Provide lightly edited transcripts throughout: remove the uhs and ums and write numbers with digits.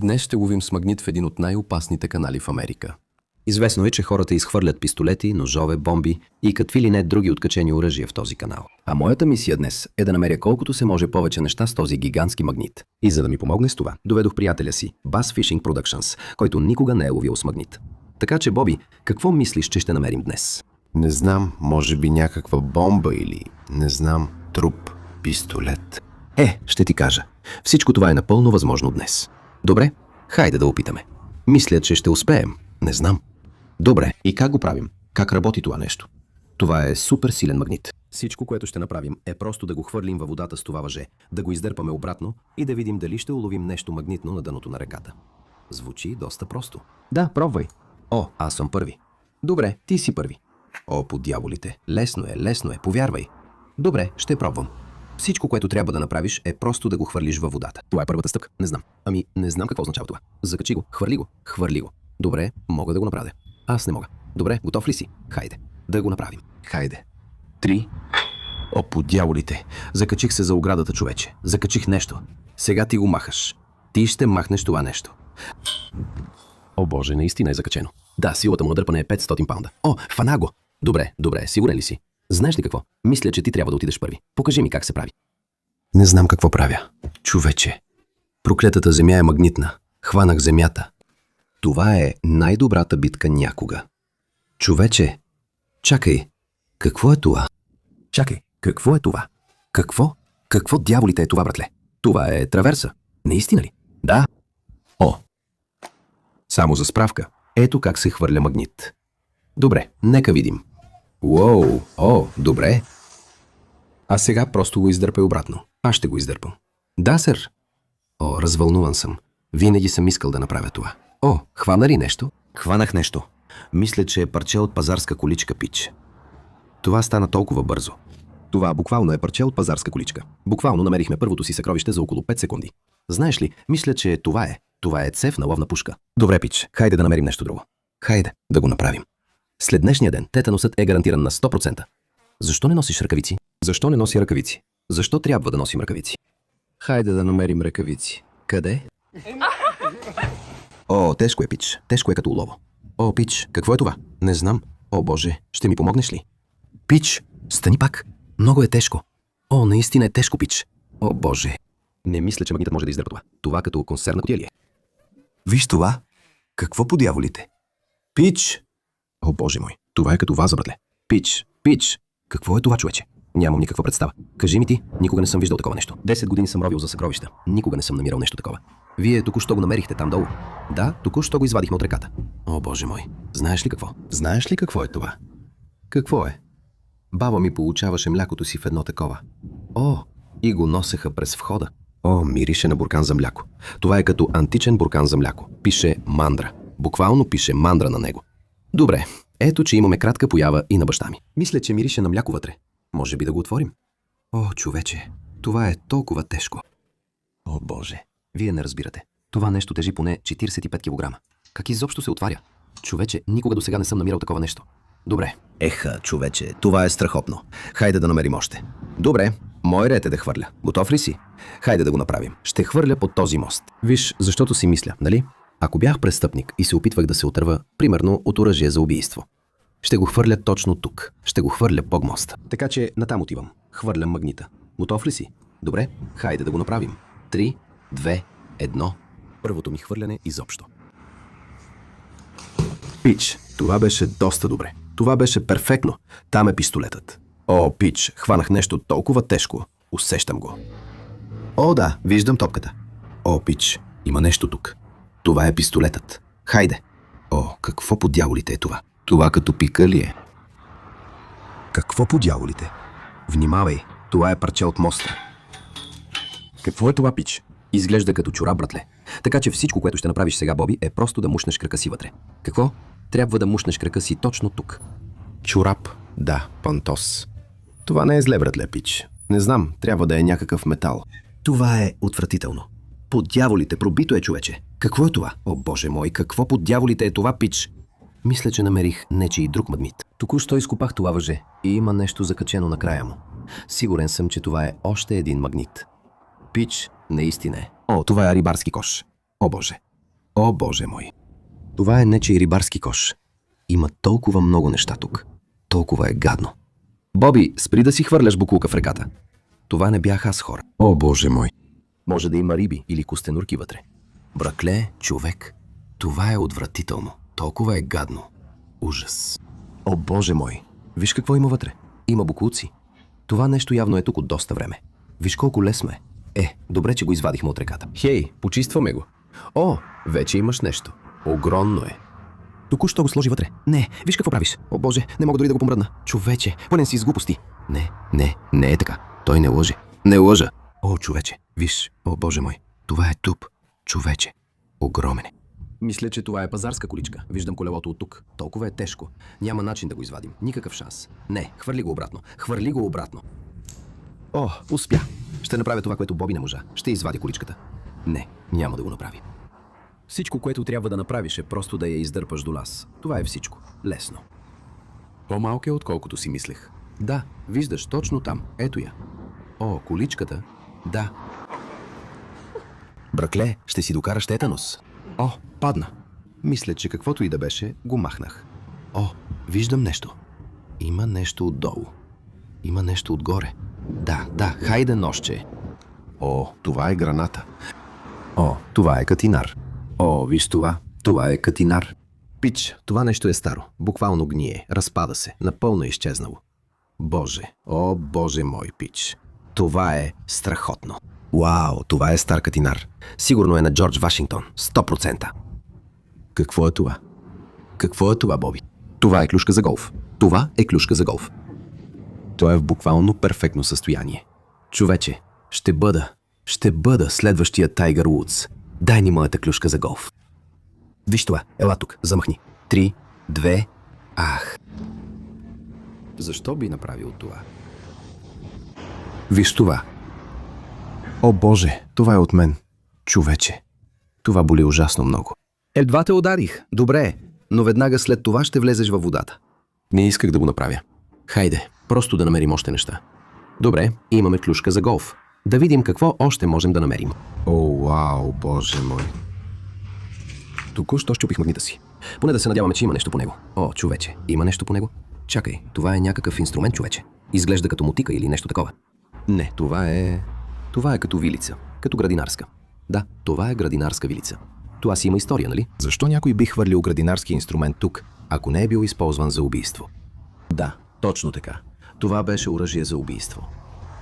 Днес ще ловим с магнит в един от най-опасните канали в Америка. Известно е, че хората изхвърлят пистолети, ножове, бомби и какви ли не други откачени оръжия в този канал. А моята мисия днес е да намеря колкото се може повече неща с този гигантски магнит. И за да ми помогне с това, доведох приятеля си, Bass Fishing Productions, който никога не е ловил с магнит. Така че, Боби, какво мислиш, че ще намерим днес? Не знам, може би някаква бомба или, не знам, труп, пистолет. Ще ти кажа. Всичко това е напълно възможно днес. Добре, хайде да опитаме. Мисля, че ще успеем. Не знам. Добре, и как го правим? Как работи това нещо? Това е супер силен магнит. Всичко, което ще направим, е просто да го хвърлим във водата с това въже, да го издърпаме обратно и да видим дали ще уловим нещо магнитно на дъното на реката. Звучи доста просто. Да, пробвай. Аз съм първи. Добре, ти си първи. По дяволите. Лесно е, повярвай. Добре, ще пробвам. Всичко, което трябва да направиш, е просто да го хвърлиш във водата. Това е първата стъпка. Не знам. Не знам какво означава това. Закачи го, хвърли го. Добре, мога да го направя. Аз не мога. Добре, готов ли си? Хайде, да го направим. Хайде. 3. По дяволите. Закачих се за оградата, човече. Закачих нещо. Сега ти го махаш. Ти ще махнеш това нещо. О, Боже, наистина е закачено. Да, силата му на дърпане е 500 паунда. Фана го! Добре, сигурен ли си? Знаеш ли какво? Мисля, че ти трябва да отидеш първи. Покажи ми как се прави. Не знам какво правя. Човече. Проклетата земя е магнитна. Хванах земята. Това е най-добрата битка някога. Човече, чакай. Какво е това? Какво дяволите е това, братле? Това е траверса. Наистина ли? Да. Само за справка. Ето как се хвърля магнит. Добре, нека видим. Уоу, добре. А сега просто го издърпай обратно. Аз ще го издърпам. Да, сър. Развълнуван съм. Винаги съм искал да направя това. Хвана ли нещо? Хванах нещо. Мисля, че е парче от пазарска количка, пич. Това стана толкова бързо. Това буквално е парче от пазарска количка. Буквално намерихме първото си съкровище за около 5 секунди. Знаеш ли, мисля, че това е цев на ловна пушка. Добре, пич, хайде да намерим нещо друго. Хайде да го направим. След днешния ден тетанусът е гарантиран на 100%. Защо не носиш ръкавици? Защо не носи ръкавици? Защо трябва да носим ръкавици? Хайде да намерим ръкавици. Къде? Тежко е, пич. Тежко е като улово. Пич, какво е това? Не знам. Боже, ще ми помогнеш ли? Пич, стани пак. Много е тежко. Наистина е тежко, пич. Боже. Не мисля, че магнитът може да издържа това. Това като консервна кутия ли е? Виж това. Какво по дяволите? Пич! Боже мой, това е като ваза, братле. Пич! Какво е това, човече? Нямам никаква представа. Кажи ми ти, никога не съм виждал такова нещо. 10 години съм ровил за съкровища. Никога не съм намирал нещо такова. Вие току-що го намерихте там долу. Да, току-що го извадихме от реката. Боже мой, знаеш ли какво? Знаеш ли какво е това? Какво е? Баба ми получаваше млякото си в едно такова. И го носеха през входа. Мирише на буркан за мляко. Това е като античен буркан за мляко. Пише мандра. Буквално пише мандра на него. Добре, ето, че имаме кратка поява и на баща ми. Мисля, че мирише на мляко вътре. Може би да го отворим? Човече, това е толкова тежко. Боже, вие не разбирате. Това нещо тежи поне 45 кг. Как изобщо се отваря? Човече, никога досега не съм намирал такова нещо. Добре. Човече, това е страхотно. Хайде да намерим още. Добре, мой ред е да хвърля. Готов ли си? Хайде да го направим. Ще хвърля под този мост. Виж, защото си мисля, нали? Ако бях престъпник и се опитвах да се отърва, примерно от оръжие за убийство, ще го хвърля точно тук. Ще го хвърля под моста. Така че натам отивам. Хвърлям магнита. Готов ли си? Добре, хайде да го направим. 3, 2, 1. Първото ми хвърляне изобщо. Пич, това беше доста добре. Това беше перфектно. Там е пистолетът. Пич, хванах нещо толкова тежко. Усещам го. Да, виждам топката. Пич, има нещо тук. Това е пистолетът. Хайде. Какво по дяволите е това? Това като пика ли е? Какво по дяволите? Внимавай, това е парче от моста. Какво е това, пич? Изглежда като чорап, братле. Така че всичко, което ще направиш сега, Боби, е просто да мушнеш крака си вътре. Какво? Трябва да мушнеш крака си точно тук. Чорап? Да, пантос. Това не е зле, братле, пич. Не знам, трябва да е някакъв метал. Това е отвратително. По дяволите, пробито е, човече. Какво е това? Боже мой, какво по дяволите е това, пич? Мисля, че намерих нечий друг магнит. Току-що изкопах това въже и има нещо закачено на края му. Сигурен съм, че това е още един магнит. Пич, наистина е. Това е рибарски кош. Боже, О, Боже мой! Това е нечий рибарски кош. Има толкова много неща тук. Толкова е гадно. Боби, спри да си хвърляш букулка в реката. Това не бях аз, хора. О, Боже мой! Може да има риби или костенурки вътре. Бракле, човек, това е отвратително. Толкова е гадно. Ужас. О, Боже мой! Виж какво има вътре. Има бокуци. Това нещо явно е тук от доста време. Виж колко лесно е. Добре, че го извадихме от реката. Хей, почистваме го. О, вече имаш нещо. Огромно е. Току-що го сложи вътре. Не, виж какво правиш. О, Боже, не мога дори да го помръдна. Човече, пълен си с глупости. Не е така. Той не лъже. Не лъжа. О, човече, виж. О, Боже мой. Това е туп. Човече. Огромен е. Мисля, че това е пазарска количка. Виждам колелото от тук. Толкова е тежко. Няма начин да го извадим. Никакъв шанс. Не, хвърли го обратно. Хвърли го обратно. О, успя. Ще направя това, което Боби не можа. Ще извади количката. Не, няма да го направи. Всичко, което трябва да направиш, е просто да я издърпаш до лаз. Това е всичко. Лесно. По-малко е, отколкото си мислех. Да, виждаш, точно там. Ето я. О, количката. Да. Бракле, ще си докараш тетанус. О, падна. Мисля, че каквото и да беше, го махнах. О, виждам нещо. Има нещо отдолу. Има нещо отгоре. Да, хайде нощче. О, това е граната. О, това е катинар. О, виж това. Това е катинар. Пич, това нещо е старо. Буквално гние. Разпада се. Напълно е изчезнало. Боже, о, Боже мой, Пич. Това е страхотно. Вау, това е стар катинар. Сигурно е на Джордж Вашингтон. 100%. Какво е това? Какво е това, Боби? Това е клюшка за голф. Това е клюшка за голф. Той е в буквално перфектно състояние. Човече, ще бъда следващия Тайгър Удс. Дай ни моята клюшка за голф. Виж това, ела тук, замахни. 3, 2, ах. Защо би направил това? Виж това. О, Боже, това е от мен. Човече, това боли ужасно много. Едва те ударих. Добре, но веднага след това ще влезеш във водата. Не исках да го направя. Хайде, просто да намерим още неща. Добре, имаме клюшка за голф. Да видим какво още можем да намерим. О, вау, Боже мой. Току-що щупих магнита си. Поне да се надяваме, че има нещо по него. О, човече, има нещо по него? Чакай, това е някакъв инструмент, човече. Изглежда като мотика или нещо такова. Не, това е като вилица. Като градинарска. Да, това е градинарска вилица. Това си има история, нали? Защо някой би хвърлил градинарски инструмент тук, ако не е бил използван за убийство? Да, точно така. Това беше оръжие за убийство.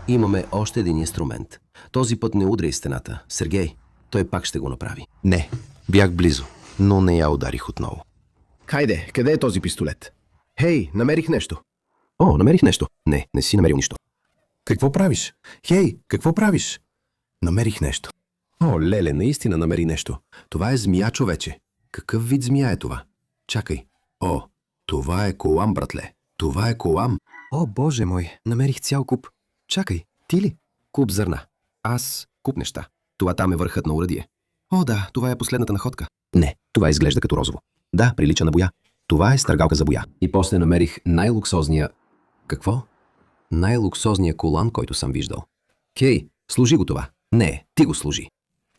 Имаме още един инструмент. Този път не удряй стената. Сергей, той пак ще го направи. Не, бях близо, но не я ударих отново. Хайде, къде е този пистолет? Хей, намерих нещо. О, намерих нещо. Не си намерил нищо. Какво правиш? Хей, какво правиш? Намерих нещо. О, леле, наистина намери нещо. Това е змия, човече. Какъв вид змия е това? Чакай. О, това е колам, братле. Това е колам. О, Боже мой, намерих цял куп. Чакай, ти ли? Куп зърна. Аз куп неща. Това там е върхът на уръдие. О, да, това е последната находка. Не, това изглежда като розово. Да, прилича на боя. Това е стъргалка за боя. И после намерих най-луксозния... Какво? Най-луксозния колан, който съм виждал. Хей, служи го това. Не, ти го служи.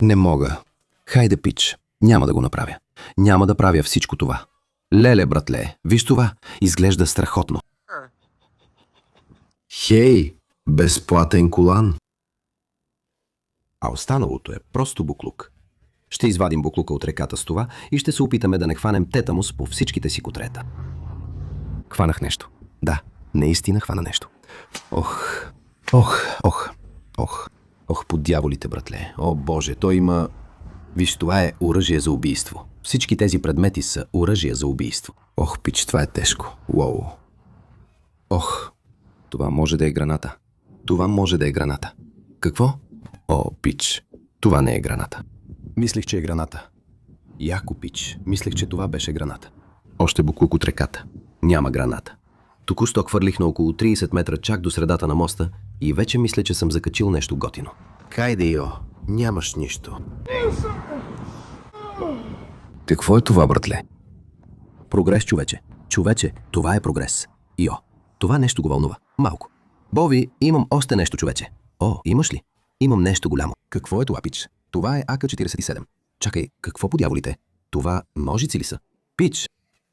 Не мога. Хайде, Пич. Няма да го направя. Няма да правя всичко това. Леле, братле, виж това. Изглежда страхотно. Хей, безплатен колан. А останалото е просто буклук. Ще извадим буклука от реката с това и ще се опитаме да не хванем тетамус по всичките си котрета. Хванах нещо. Да, наистина хвана нещо. Ох, по дяволите, братле. О, Боже, той има... Виж, това е оръжие за убийство. Всички тези предмети са оръжие за убийство. Ох, Пич, това е тежко. Уоу. Ох, това може да е граната. Това може да е граната. Какво? О, Пич, това не е граната. Мислех, че е граната. Яко, Пич, мислех, че това беше граната. Още буклук от реката. Няма граната. Току-що хвърлих на около 30 метра чак до средата на моста и вече мисля, че съм закачил нещо готино. Хайде, йо, нямаш нищо. Какво е това, братле? Прогрес, човече. Човече, това е прогрес. Йо, това нещо го вълнува. Малко. Бови, имам още нещо, човече. О, имаш ли? Имам нещо голямо. Какво е това, Пич? Това е АК-47. Чакай, какво по дяволите? Това ножици ли са? Пич!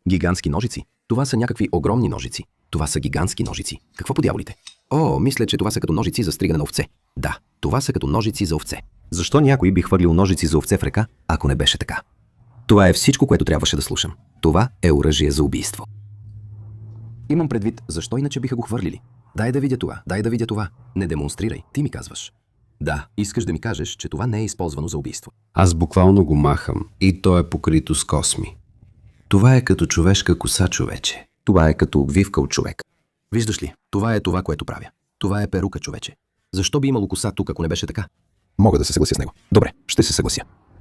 Гигантски ножици. Това са някакви огромни ножици. Това са гигантски ножици. Какво по дяволите? О, мисля, че това са като ножици за стригане на овце. Да, това са като ножици за овце. Защо някой би хвърлил ножици за овце в река, ако не беше така? Това е всичко, което трябваше да слушам. Това е оръжие за убийство. Имам предвид, защо иначе биха го хвърлили? Дай да видя това, дай да видя това. Не демонстрирай, ти ми казваш. Да, искаш да ми кажеш, че това не е използвано за убийство. Аз буквално го махам и то е покрито с косми. Това е като човешка коса, човече. Това е като обвивка от човек. Виждаш ли, това е това, което правя. Това е перука, човече. Защо би имало коса тук, ако не беше така? Мога да се съглася с него. Добре, ще се съглася.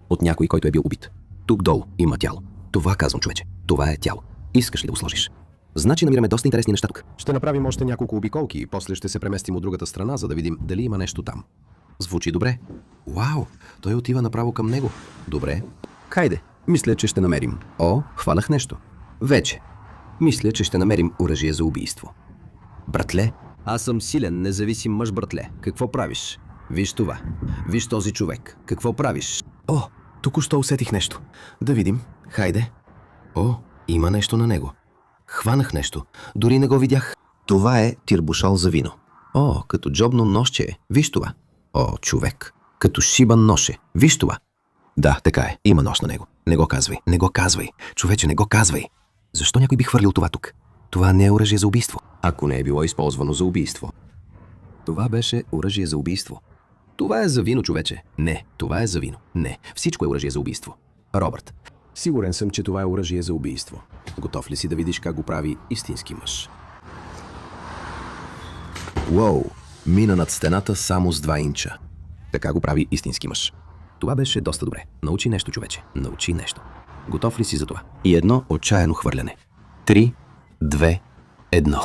От някой, който е бил убит. Тук долу има тяло. Това казвам, човече. Това е тяло. Искаш ли да го сложиш? Значи намираме доста интересни неща тук. Ще направим още няколко обиколки и после ще се преместим от другата страна, за да видим дали има нещо там. Звучи добре. Вау, той отива направо към него. Добре. Хайде, мисля, че ще намерим. О, хванах нещо. Вече. Мисля, че ще намерим оръжие за убийство. Братле, аз съм силен, независим мъж, братле. Какво правиш? Виж това. Виж този човек. Какво правиш? О, току-що усетих нещо. Да видим. Хайде. О, има нещо на него. Хванах нещо. Дори не го видях. Това е тирбушал за вино. О, като джобно ножче е. Виж това. О, човек. Като шибан ноше. Виж това. Да, така е. Има нож на него. Не го казвай. Не го казвай. Човече, не го казвай. Защо някой би хвърлил това тук? Това не е оръжие за убийство. Ако не е било използвано за убийство. Това беше оръжие за убийство. Това е за вино, човече. Не, това е за вино. Не, всичко е оръжие за убийство. Робърт. Сигурен съм, че това е оръжие за убийство. Готов ли си да видиш как го прави истински мъж? Уоу! Мина над стената само с 2 инча. Така го прави истински мъж. Това беше доста добре. Научи нещо, човече. Научи нещо. Готов ли си за това? И едно отчаяно хвърляне. 3, 2, 1.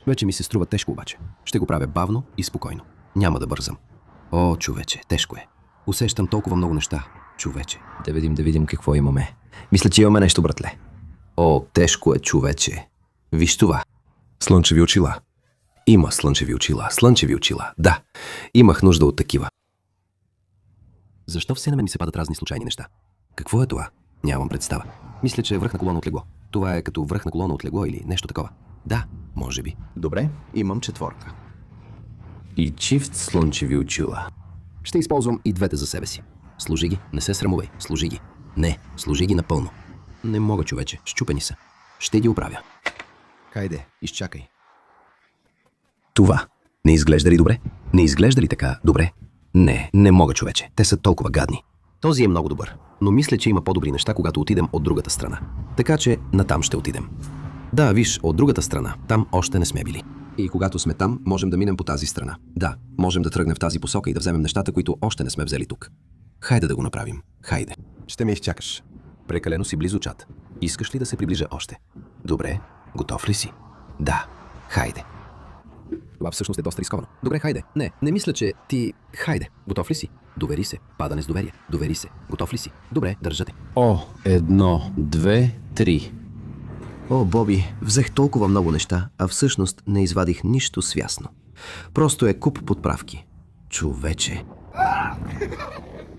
Вече ми се струва тежко обаче. Ще го правя бавно и спокойно. Няма да бързам. О, човече, тежко е. Усещам толкова много неща. Човече. Да видим какво имаме. Мисля, че имаме нещо, братле. О, тежко е, човече. Виж това. Слънчеви очила. Има слънчеви очила. Слънчеви очила. Да. Имах нужда от такива. Защо все на мен ми се падат разни случайни неща? Какво е това? Нямам представа. Мисля, че е връх на колона от легло. Това е като връх на колона от легло или нещо такова. Да, може би. Добре, имам 4. И чифт слънчеви очила. Ще използвам и двете за себе си. Служи ги, не се срамувай. Служи ги. Не, служи ги напълно. Не мога, човече. Щупени са. Ще ги оправя. Хайде, изчакай. Това. Не изглежда ли добре? Не изглежда ли така добре? Не мога, човече. Те са толкова гадни. Този е много добър. Но мисля, че има по-добри неща, когато отидем от другата страна. Така че натам ще отидем. Да, виж, от другата страна. Там още не сме били. И когато сме там, можем да минем по тази страна. Да, можем да тръгнем в тази посока и да вземем нещата, които още не сме взели тук. Хайде да го направим. Хайде. Ще ме изчакаш. Прекалено си близо, чат. Искаш ли да се приближа още? Добре. Готов ли си? Да. Хайде. Това всъщност е доста рисковано. Добре, хайде. Не мисля, че ти... Хайде. Готов ли си? Довери се. Падане с доверие. Довери се. Готов ли си? Добре, държате. О, 1, 2, 3. О, Боби, взех толкова много неща, а всъщност не извадих нищо свясно. Просто е куп подправки. Човече.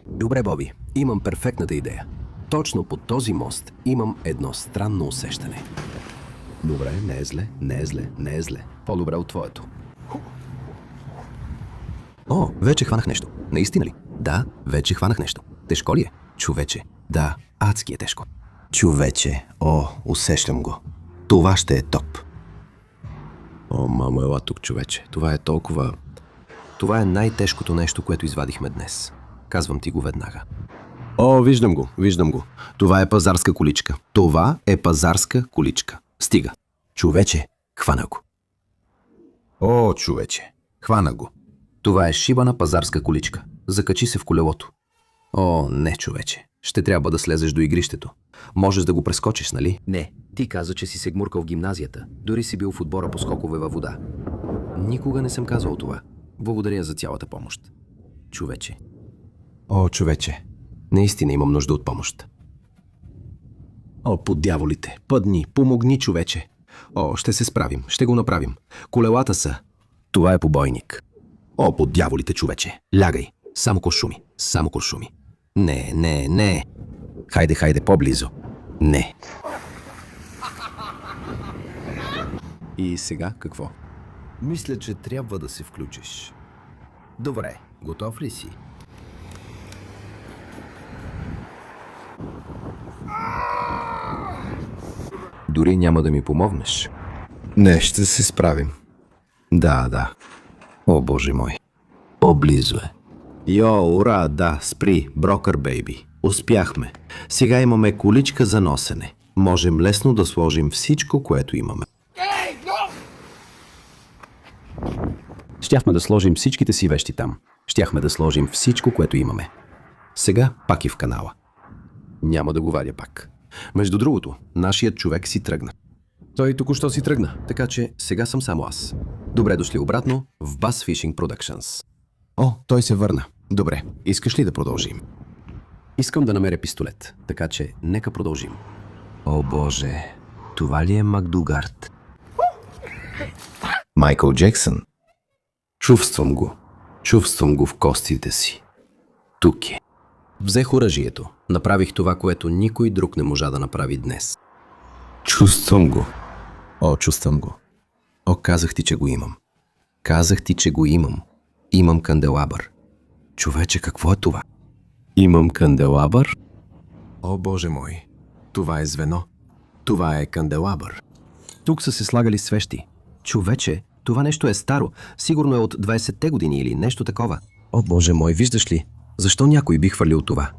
Добре, Боби, имам перфектната идея. Точно по този мост имам едно странно усещане. Добре, не е зле. По-добре от твоето. О, вече хванах нещо. Наистина ли? Да, вече хванах нещо. Тежко ли е? Човече. Да, адски е тежко. Човече. О, усещам го. Това ще е топ. О, мамо, ела тук, човече. Това е толкова... Това е най-тежкото нещо, което извадихме днес. Казвам ти го веднага. О, виждам го. Това е пазарска количка. Това е пазарска количка. Стига. Човече, хвана го. О, човече, хвана го. Това е шибана пазарска количка. Закачи се в колелото. О, не, човече. Ще трябва да слезеш до игрището. Можеш да го прескочиш, нали? Не. Ти каза, че си се гмуркал в гимназията. Дори си бил в отбора по скокове във вода. Никога не съм казвал това. Благодаря за цялата помощ. Човече. О, човече. Наистина имам нужда от помощ. О, по дяволите. Пъдни, помогни, човече. О, ще се справим. Ще го направим. Колелата са. Това е побойник. О, по дяволите, човече. Лягай. Само куршуми. Не. Хайде, хайде, по-близо. Не. И сега какво? Мисля, че трябва да се включиш. Добре, готов ли си? Дори няма да ми помогнеш. Не, ще се справим. Да. О, Боже мой. По-близо е. Йо, ура, да, спри, брокър бейби. Успяхме. Сега имаме количка за носене. Можем лесно да сложим всичко, което имаме. Щяхме да сложим всичките си вещи там. Щяхме да сложим всичко, което имаме. Сега пак и в канала. Няма да го вадя пак. Между другото, нашият човек си тръгна. Той току-що си тръгна, така че сега съм само аз. Добре дошли обратно в Bass Fishing Productions. О, той се върна. Добре, искаш ли да продължим? Искам да намеря пистолет, така че нека продължим. О, Боже, това ли е Макдугард? Майкъл Джексън. Чувствам го. Чувствам го в костите си. Тук е. Взех оръжието. Направих това, което никой друг не можа да направи днес. Чувствам го. О, чувствам го. О, казах ти, че го имам. Казах ти, че го имам. Имам канделабър. Човече, какво е това? Имам канделабър? О, Боже мой. Това е звено. Това е канделабър. Тук са се слагали свещи. Човече, това нещо е старо. Сигурно е от 20-те години или нещо такова. О, Боже мой, виждаш ли? Защо някой би хвърлил това?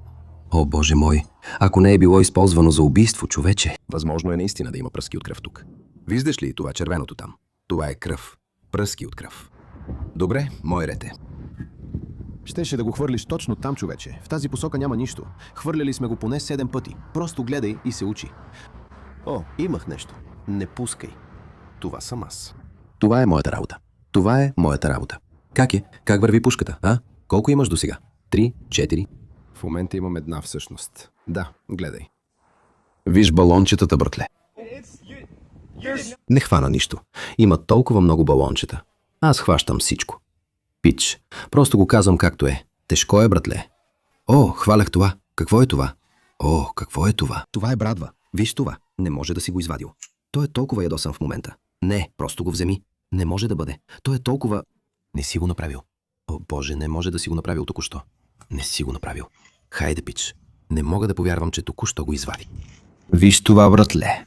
О, Боже мой, ако не е било използвано за убийство, човече. Възможно е наистина да има пръски от кръв тук. Виждаш ли това червеното там? Това е кръв. Пръски от кръв. Добре, мой ред е. Щеше да го хвърлиш точно там, човече. В тази посока няма нищо. Хвърляли сме го поне 7 пъти. Просто гледай и се учи. О, имах нещо. Не пускай. Това съм аз. Това е моята работа. Това е моята работа. Как е? Как върви пушката, а? Колко имаш до сега? 3, 4? В момента имам една всъщност. Да, гледай. Виж балончетата, братле. Не хвана нищо. Има толкова много балончета. Аз хващам всичко. Пич. Просто го казвам както е. Тежко е, братле. О, хвалях това. Какво е това? О, какво е това? Това е брадва. Виж това. Не може да си го извадил. Той е толкова ядосан в момента. Не, просто го вземи. Не може да бъде. Той е толкова... Не си го направил. О, Боже, не може да си го направил току-що. Не си го направил. Хайде, пич. Не мога да повярвам, че току-що го извади. Виж това, братле.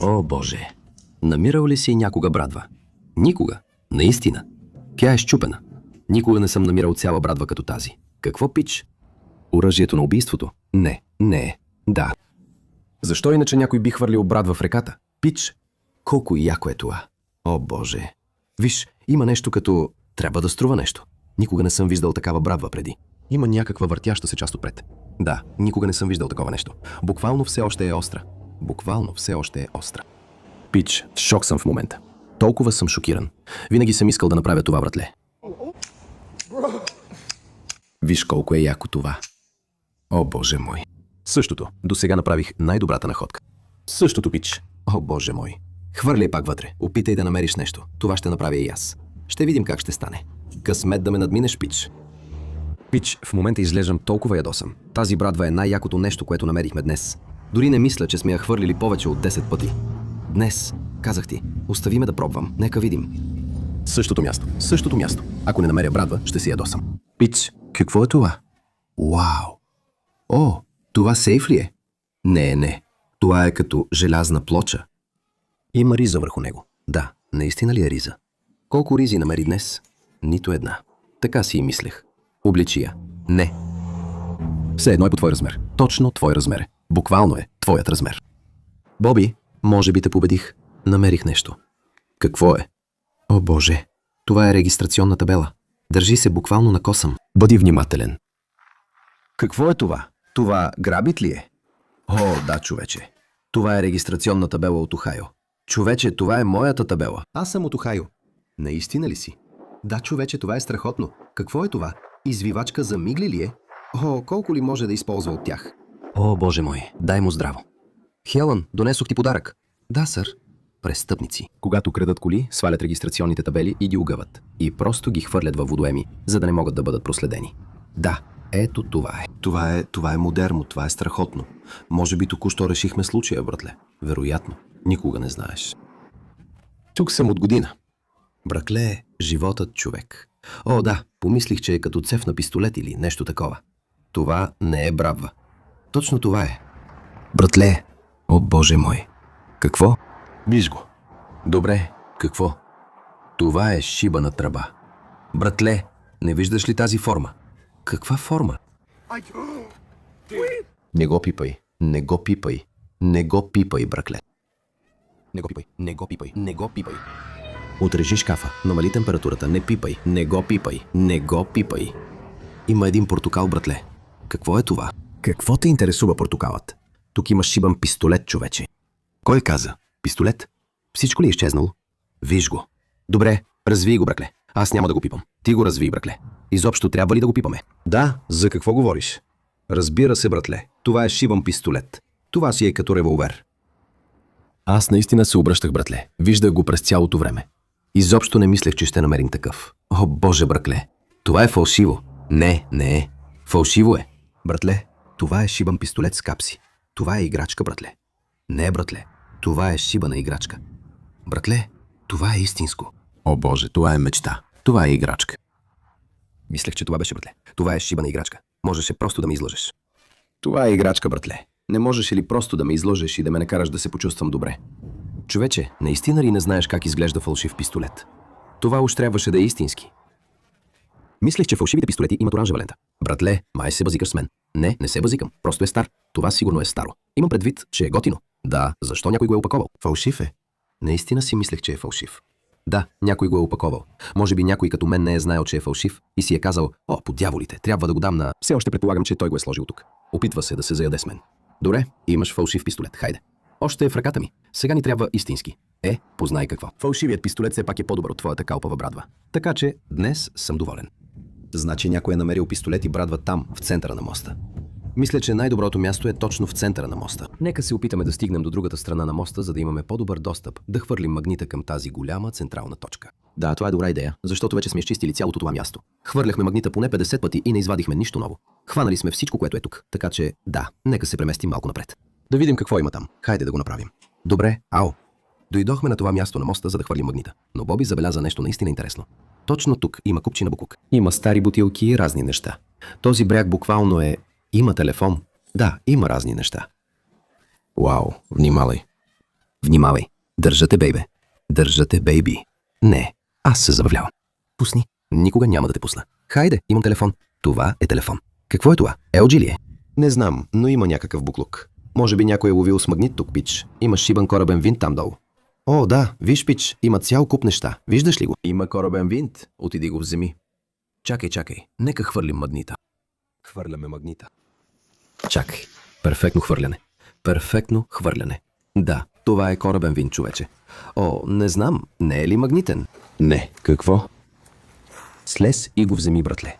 О, Боже. Намирал ли си някога брадва? Никога. Наистина. Тя е счупена. Никога не съм намирал цяла брадва като тази. Какво, пич? Оръжието на убийството? Не. Да. Защо иначе някой би хвърлил брадва в реката? Пич. Колко яко е това. О, Боже. Виж, има нещо като... Трябва да струва нещо. Никога не съм виждал такава брадва преди. Има някаква въртяща се част отпред. Да, никога не съм виждал такова нещо. Буквално все още е остра. Буквално все още е остра. Пич, в шок съм в момента. Толкова съм шокиран. Винаги съм искал да направя това, братле. Виж колко е яко това. О, Боже мой. Същото. До сега направих най-добрата находка. Същото, пич. О, Боже мой. Хвърляй пак вътре. Опитай да намериш нещо. Това ще направя и аз. Ще видим как ще стане. Късмет да ме надминеш, пич. Пич, в момента изглеждам толкова ядосан. Тази брадва е най-якото нещо, което намерихме днес. Дори не мисля, че сме я хвърлили повече от 10 пъти. Днес, казах ти, остави ме да пробвам. Нека видим. Същото място. Ако не намеря брадва, ще си ядосам. Пич, какво е това? Вау! О, това сейф ли е? Не. Това е като желязна плоча. Има риза върху него. Да, наистина ли е риза? Колко ризи намери днес? Нито една. Така си и мислех. Обличи я. Не. Все едно е по твой размер. Точно твой размер. Буквално е твоят размер. Боби, може би те победих. Намерих нещо. Какво е? О, Боже. Това е регистрационна табела. Държи се буквално на косъм. Бъди внимателен. Какво е това? Това грабит ли е? О, да, човече. Това е регистрационна табела от Охайо. Човече, това е моята табела. Аз съм от Охайо. Наистина ли си? Да, човече, това е страхотно. Какво е това? Извивачка за мигли ли е? О, колко ли може да използва от тях? О, Боже мой, дай му здраво. Хелън, донесох ти подарък. Да, сър. Престъпници. Когато крадат коли, свалят регистрационните табели и ги огъват. И просто ги хвърлят във водоеми, за да не могат да бъдат проследени. Да, Ето това е. Това е модерно, това е страхотно. Може би току-що решихме случая, братле. Вероятно. Никога не знаеш. Тук съм от година. Бракле, животът човек. О, да, помислих, че е като цев на пистолет или нещо такова. Това не е брабва. Точно това е. Братле, о боже мой. Какво? Виж го. Добре, какво? Това е шибана тръба. Братле, не виждаш ли тази форма? Каква форма? Не го пипай. Не го пипай. Не го пипай, бракле. Не го пипай. Не го пипай. Не го пипай. Отрежи шкафа, намали температурата, не пипай, не го пипай, не го пипай. Има един портокал, братле. Какво е това? Какво те интересува портокалът? Тук има шибан пистолет, човече. Кой каза? Пистолет? Всичко ли е изчезнало? Виж го. Добре, разви го, бракле. Аз няма да го пипам. Ти го разви, бракле. Изобщо трябва ли да го пипаме? Да, за какво говориш? Разбира се, братле. Това е шибан пистолет. Това си е като револвер. Аз наистина се обръщах, братле. Виждах го през цялото време. Изобщо не мислех, че ще намерим такъв. О, боже, бракле. Това е фалшиво. Не е. Фалшиво е. Братле, това е шибан пистолет с капси. Това е играчка, братле. Не, братле. Това е шибана играчка. Братле, това е истинско. О боже, това е мечта. Това е играчка. Мислех, че това беше, братле. Това е шибана играчка. Можеше просто да ме излъжеш. Това е играчка, братле. Не можеш ли просто да ме излъжеш и да ме накараш да се почувствам добре? Човече, наистина ли не знаеш как изглежда фалшив пистолет? Това уж трябваше да е истински. Мислех, че фалшивите пистолети имат оранжева лента. Братле, май се базикаш с мен. Не се базикам. Просто е стар. Това сигурно е старо. Имам предвид, че е готино. Да, защо някой го е опаковал? Фалшив е. Наистина си мислех, че е фалшив. Да, някой го е опаковал. Може би някой като мен не е знаел, че е фалшив и си е казал: "О, по дяволите, трябва да го дам на..." Все още предполагам, че той го е сложил тук. Опитва се да се заяде с мен. Добре, имаш фалшив пистолет. Хайде. Още е в ръката ми. Сега ни трябва истински. Познай какво. Фалшивият пистолет все пак е по-добър от твоята калпава брадва. Така че днес съм доволен. Значи някой е намерил пистолет и брадва там, в центъра на моста. Мисля, че най-доброто място е точно в центъра на моста. Нека се опитаме да стигнем до другата страна на моста, за да имаме по-добър достъп, да хвърлим магнита към тази голяма централна точка. Да, това е добра идея, защото вече сме изчистили цялото това място. Хвърляхме магнита поне 50 пъти и не извадихме нищо ново. Хванали сме всичко, което е тук. Така че, да, нека се преместим малко напред. Да видим какво има там. Хайде да го направим. Добре, ао. Дойдохме на това място на моста, за да хвърлим магнита. Но Боби забеляза нещо наистина интересно. Точно тук има купчи на букук. Има стари бутилки и разни неща. Този бряг буквално е... Има телефон. Да, има разни неща. Вау, внимавай. Внимавай. Държате, бейбе. Държате, бейби. Не, аз се забавлявам. Пусни. Никога няма да те пусна. Хайде, имам телефон. Това е телефон. Какво е това? LG ли е? Не знам, но има някакъв буклук. Може би някой е ловил с магнит тук, пич. Има шибан корабен винт там долу. О, да, виж, пич, има цял куп неща. Виждаш ли го? Има корабен винт. Отиди го вземи. Чакай. Нека хвърлим магнита. Хвърляме магнита. Чакай. Перфектно хвърляне. Перфектно хвърляне. Да, това е корабен винт, човече. О, не знам, не е ли магнитен? Не, какво? Слез и го вземи, братле.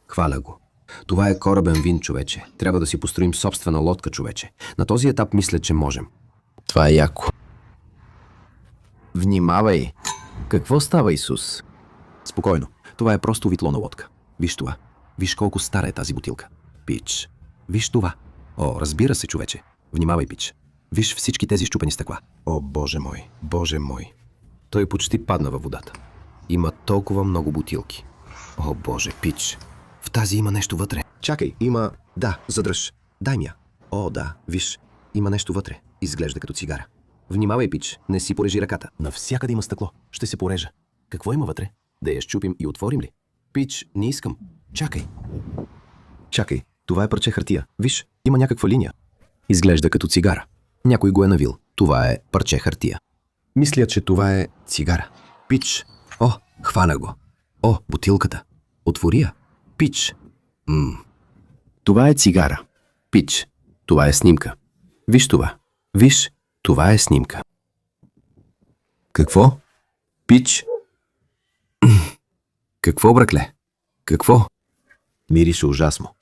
Хваля го. Това е корабен винт, човече. Трябва да си построим собствена лодка, човече. На този етап мисля, че можем. Това е яко. Внимавай! Какво става, Исус? Спокойно. Това е просто витлона лодка. Виж това. Виж колко стара е тази бутилка. Пич. Виж това. О, разбира се, човече. Внимавай, пич. Виж всички тези счупени стъкла. О, боже мой, боже мой. Той почти падна във водата. Има толкова много бутилки. О, боже, пич. В тази има нещо вътре. Чакай, има... Да, задръж. Дай ми я. О, да, виж. Има нещо вътре. Изглежда като цигара. Внимавай, пич. Не си порежи ръката. Навсякъде има стъкло. Ще се порежа. Какво има вътре? Да я щупим и отворим ли? Пич, не искам. Чакай. Чакай. Това е парче хартия. Виж, има някаква линия. Изглежда като цигара. Някой го е навил. Това е парче хартия. Мисля, че това е цигара. Пич. О, хвана го. О, бутилката. Отвори я. Пич. Това е цигара. Пич. Това е снимка. Виж това. Виж, това е снимка. Какво? Пич. Какво, бракле? Какво? Мирише ужасно.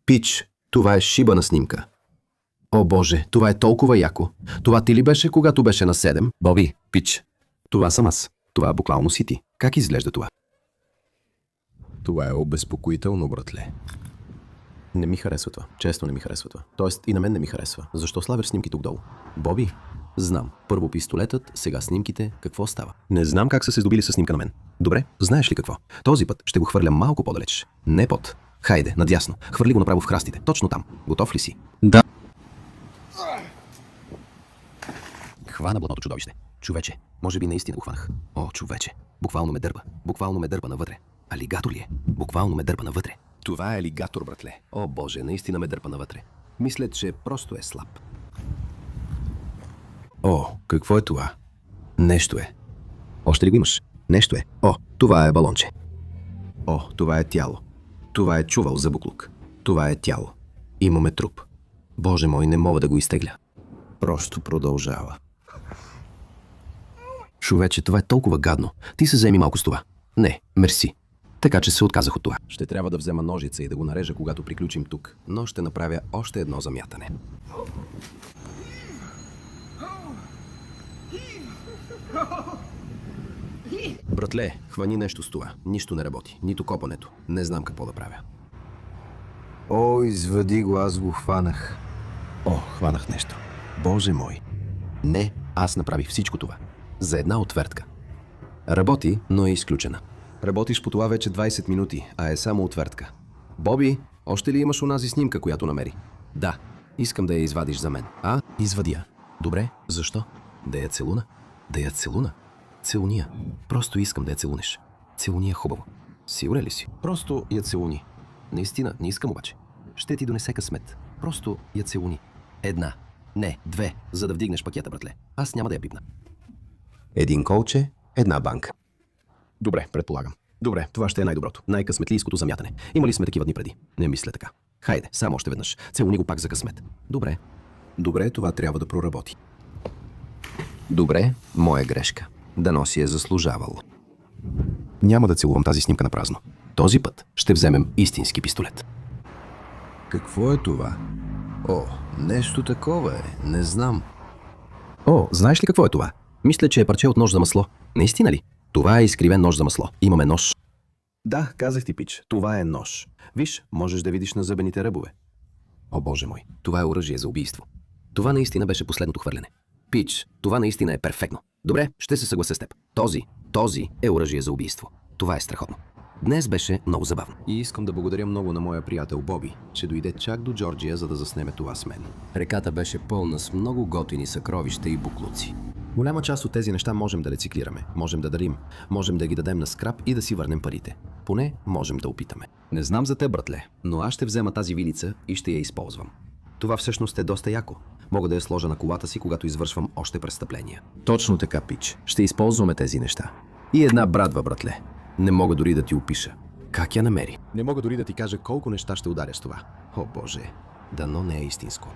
Пич, това е шибана снимка. О, боже, това е толкова яко. Това ти ли беше, когато беше на 7? Боби, пич. Това съм аз. Това буквално си ти. Как изглежда това? Това е обезпокоително, братле. Не ми харесва това. Често не ми харесва това. Тоест и на мен не ми харесва. Защо слагаш снимки тук долу? Боби? Знам. Първо пистолетът, сега снимките. Какво става? Не знам как са се здобили с снимка на мен. Добре, знаеш ли какво? Този път ще го хвърля малко по-далеч. Не под. Хайде, надясно. Хвърли го направо в храстите. Точно там. Готов ли си? Да. Хвана блатното чудовище. Човече, може би наистина го хванах. О, човече. Буквално ме дърба. Буквално ме дърба навътре. Алигатор ли е? Буквално ме дърба навътре. Това е алигатор, братле. О, боже, наистина ме дърпа навътре. Мисля, че просто е слаб. О, какво е това? Нещо е. Още ли го имаш? Нещо е. О, това е балонче. О, това е тяло. Това е чувал за буклук. Това е тяло. Имаме труп. Боже мой, не мога да го изтегля. Просто продължава. Човече, това е толкова гадно. Ти се вземи малко с това. Не, мерси. Така че се отказах от това. Ще трябва да взема ножица и да го нарежа, когато приключим тук. Но ще направя още едно замятане. Братле, хвани нещо с това. Нищо не работи. Нито копането. Не знам какво да правя. О, извади го, аз го хванах. О, хванах нещо. Боже мой. Не, аз направих всичко това. За една отвертка. Работи, но е изключена. Работиш по това вече 20 минути, а е само отвертка. Боби, още ли имаш онази снимка, която намери? Да, искам да я извадиш за мен. А, извади я. Добре, защо? Да я целуна? Да я целуна? Целуния. Просто искам да я целунеш. Целуния хубаво. Сигурен ли си? Просто я целуни. Наистина, не искам обаче. Ще ти донесе късмет. Просто я целуни. Една. Не, две, за да вдигнеш пакета, братле. Аз няма да я пипна. Един колче, една банка. Добре, предполагам. Добре, това ще е най-доброто. Най-късметлийското замятане. Имали сме такива дни преди. Не мисля така. Хайде, само още веднъж. Целуни го пак за късмет. Добре. Добре, това трябва да проработи. Добре, моя грешка. Дано си е заслужавало. Няма да целувам тази снимка на празно. Този път ще вземем истински пистолет. Какво е това? О, нещо такова е. Не знам. О, знаеш ли какво е това? Мисля, че е парче от нож за масло. Наистина ли? Това е изкривен нож за масло. Имаме нож. Да, казах ти, пич. Това е нож. Виж, можеш да видиш на зъбените ръбове. О, боже мой, това е оръжие за убийство. Това наистина беше последното хвърляне. Пич, това наистина е перфектно. Добре, ще се съглася с теб. Този е оръжие за убийство. Това е страхотно. Днес беше много забавно. И искам да благодаря много на моя приятел Боби, че дойде чак до Джорджия, за да заснеме това с мен. Реката беше пълна с много готини съкровища и буклуци. Голяма част от тези неща можем да рециклираме, можем да дарим, можем да ги дадем на скрап и да си върнем парите. Поне можем да опитаме. Не знам за те, братле, но аз ще взема тази вилица и ще я използвам. Това всъщност е доста яко. Мога да я сложа на колата си, когато извършвам още престъпления. Точно така, пич. Ще използваме тези неща. И една брадва, братле. Не мога дори да ти опиша. Как я намери? Не мога дори да ти кажа колко неща ще ударя с това. О, боже. Дано не е истинско.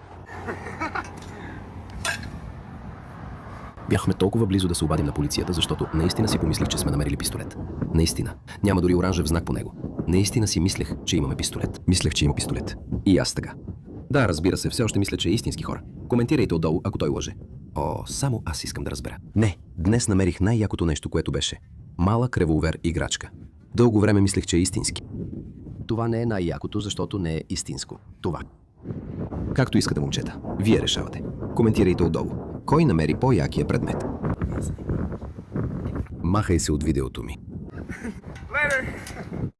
Бяхме толкова близо да се обадим на полицията, защото наистина си помислих, че сме намерили пистолет. Наистина. Няма дори оранжев знак по него. Наистина си мислех, че имаме пистолет. Мислех, че има пистолет. И аз така. Да, разбира се, все още мисля, че е истински хора. Коментирайте отдолу, ако той лъже. О, само аз искам да разбера. Не, днес намерих най-якото нещо, което беше. Малък револвер играчка. Дълго време мислех, че е истински. Това не е най-якото, защото не е истинско. Това. Както искате, момчета. Вие решавате. Коментирайте отдолу. Кой намери по-якия предмет? Махай се от видеото ми.